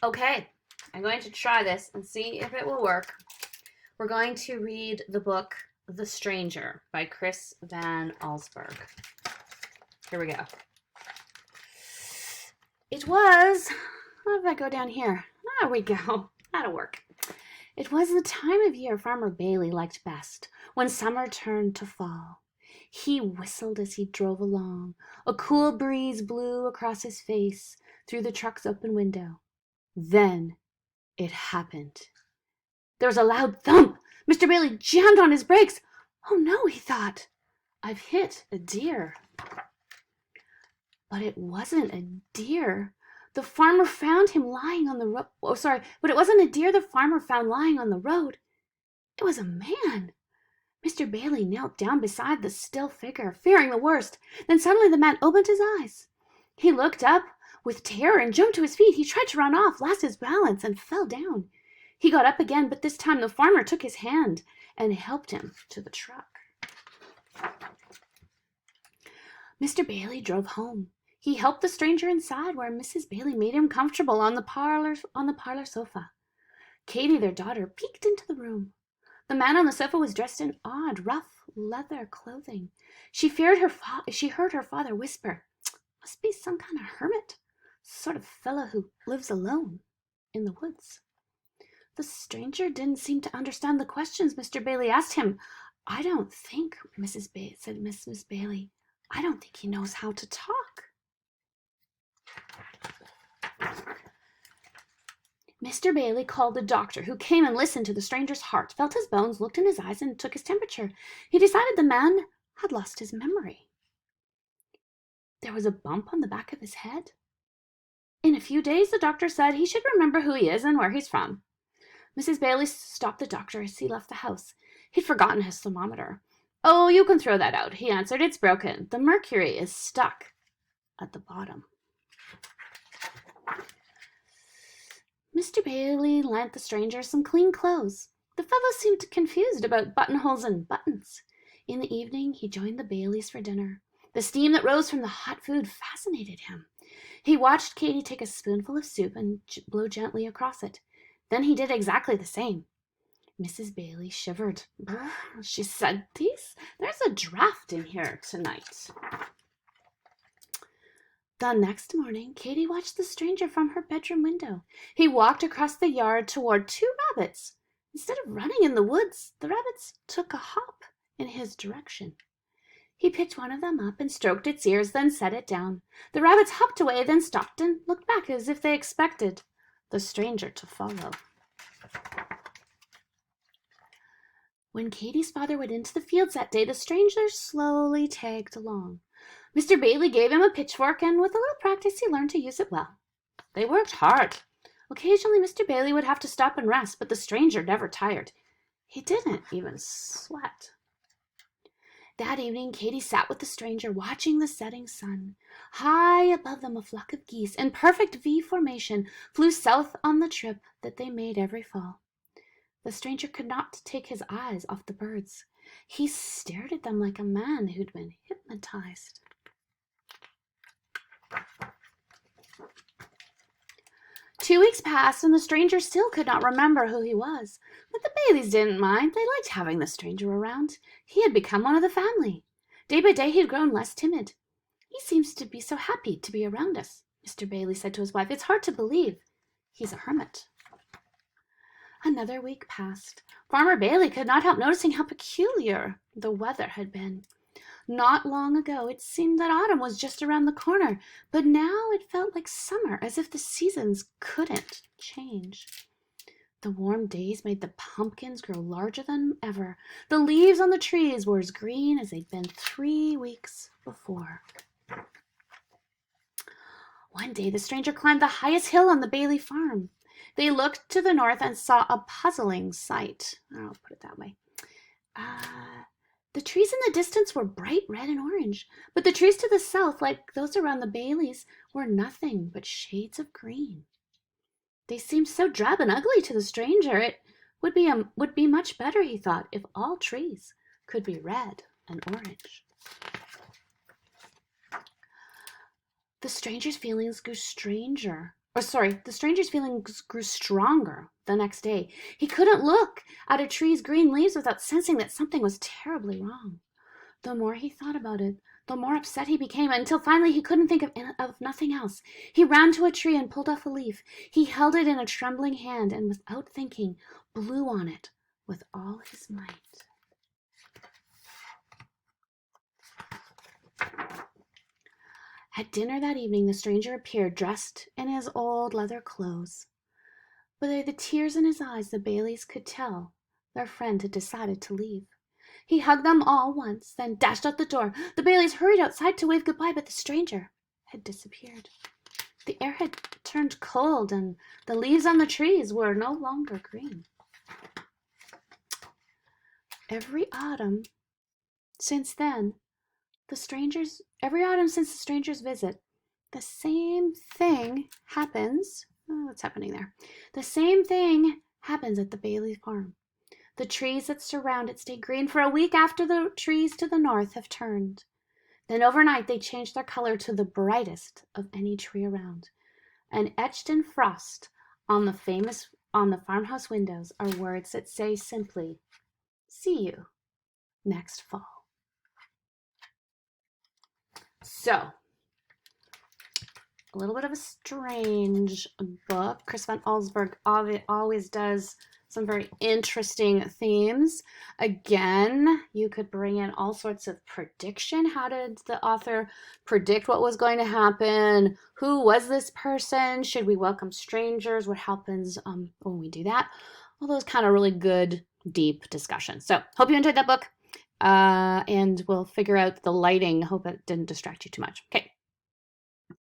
Okay, I'm going to try this and see if it will work. We're going to read the book The Stranger by Chris Van Allsburg. Here we go. It was, how did I go down here? There we go. That'll work. It was the time of year Farmer Bailey liked best, when summer turned to fall. He whistled as he drove along. A cool breeze blew across his face through the truck's open window. Then it happened. There was a loud thump. Mr. Bailey jammed on his brakes. Oh no, he thought. I've hit a deer. But it wasn't a deer. The farmer found him lying on the road. But it wasn't a deer the farmer found lying on the road. It was a man. Mr. Bailey knelt down beside the still figure, fearing the worst. Then suddenly the man opened his eyes. He looked up with terror and jumped to his feet. He tried to run off, lost his balance, and fell down. He got up again, but this time the farmer took his hand and helped him to the truck. Mr. Bailey drove home. He helped the stranger inside, where Mrs. Bailey made him comfortable on the parlor sofa. Katie, their daughter, peeked into the room. The man on the sofa was dressed in odd, rough leather clothing. She heard her father whisper, "Must be some kind of hermit, sort of fellow who lives alone in the woods." The stranger didn't seem to understand the questions Mr. Bailey asked him. "I don't think," said Mrs. Bailey, "I don't think he knows how to talk." Mr. Bailey called the doctor, who came and listened to the stranger's heart, felt his bones, looked in his eyes, and took his temperature. He decided the man had lost his memory. There was a bump on the back of his head. In a few days, the doctor said he should remember who he is and where he's from. Mrs. Bailey stopped the doctor as he left the house. He'd forgotten his thermometer. "Oh, you can throw that out," he answered. "It's broken. The mercury is stuck at the bottom." Mr. Bailey lent the stranger some clean clothes. The fellow seemed confused about buttonholes and buttons. In the evening, he joined the Baileys for dinner. The steam that rose from the hot food fascinated him. He watched Katie take a spoonful of soup and blow gently across it. Then he did exactly the same. Mrs. Bailey shivered. She said, "There's a draft in here tonight." The next morning, Katie watched the stranger from her bedroom window. He walked across the yard toward two rabbits. Instead of running in the woods, the rabbits took a hop in his direction. He picked one of them up and stroked its ears, then set it down. The rabbits hopped away, then stopped and looked back as if they expected the stranger to follow. When Katie's father went into the fields that day, the stranger slowly tagged along. Mr. Bailey gave him a pitchfork, and with a little practice he learned to use it well. They worked hard. Occasionally Mr. Bailey would have to stop and rest, but the stranger never tired. He didn't even sweat. That evening Katie sat with the stranger, watching the setting sun. High above them, a flock of geese in perfect V formation flew south on the trip that they made every fall. The stranger could not take his eyes off the birds. He stared at them like a man who'd been hypnotized. 2 weeks passed, and the stranger still could not remember who he was. But the Baileys didn't mind. They liked having the stranger around. He had become one of the family. Day by day he had grown less timid. "He seems to be so happy to be around us," Mr. Bailey said to his wife. "It's hard to believe he's a hermit." Another week passed. Farmer Bailey could not help noticing how peculiar the weather had been. Not long ago it seemed that autumn was just around the corner, but now it felt like summer, as if the seasons couldn't change. The warm days made the pumpkins grow larger than ever. The leaves on the trees were as green as they'd been 3 weeks before. One day the stranger climbed the highest hill on the Bailey farm. They looked to the north and saw a puzzling sight. I'll put it that way. The trees in the distance were bright red and orange, but the trees to the south, like those around the Baileys, were nothing but shades of green. They seemed so drab and ugly to the stranger. It would be much better, he thought, if all trees could be red and orange. The stranger's feelings grew stranger The stranger's feelings grew stronger the next day. He couldn't look at a tree's green leaves without sensing that something was terribly wrong. The more he thought about it, the more upset he became, until finally he couldn't think of nothing else. He ran to a tree and pulled off a leaf. He held it in a trembling hand and, without thinking, blew on it with all his might. At dinner that evening, the stranger appeared, dressed in his old leather clothes. But by the tears in his eyes, the Baileys could tell their friend had decided to leave. He hugged them all once, then dashed out the door. The Baileys hurried outside to wave goodbye, but the stranger had disappeared. The air had turned cold, and the leaves on the trees were no longer green. Every autumn since the stranger's visit, the same thing happens. Oh, what's happening there? The same thing happens at the Bailey farm. The trees that surround it stay green for a week after the trees to the north have turned. Then overnight they change their color to the brightest of any tree around. And etched in frost on the farmhouse windows are words that say simply, "See you next fall." So, a little bit of a strange book. Chris van Allsburg always does some very interesting themes. Again, you could bring in all sorts of prediction. How did the author predict what was going to happen? Who was this person? Should we welcome strangers? What happens when we do that? All those kind of really good, deep discussions. So, hope you enjoyed that book. And we'll figure out the lighting. Hope it didn't distract you too much. Okay.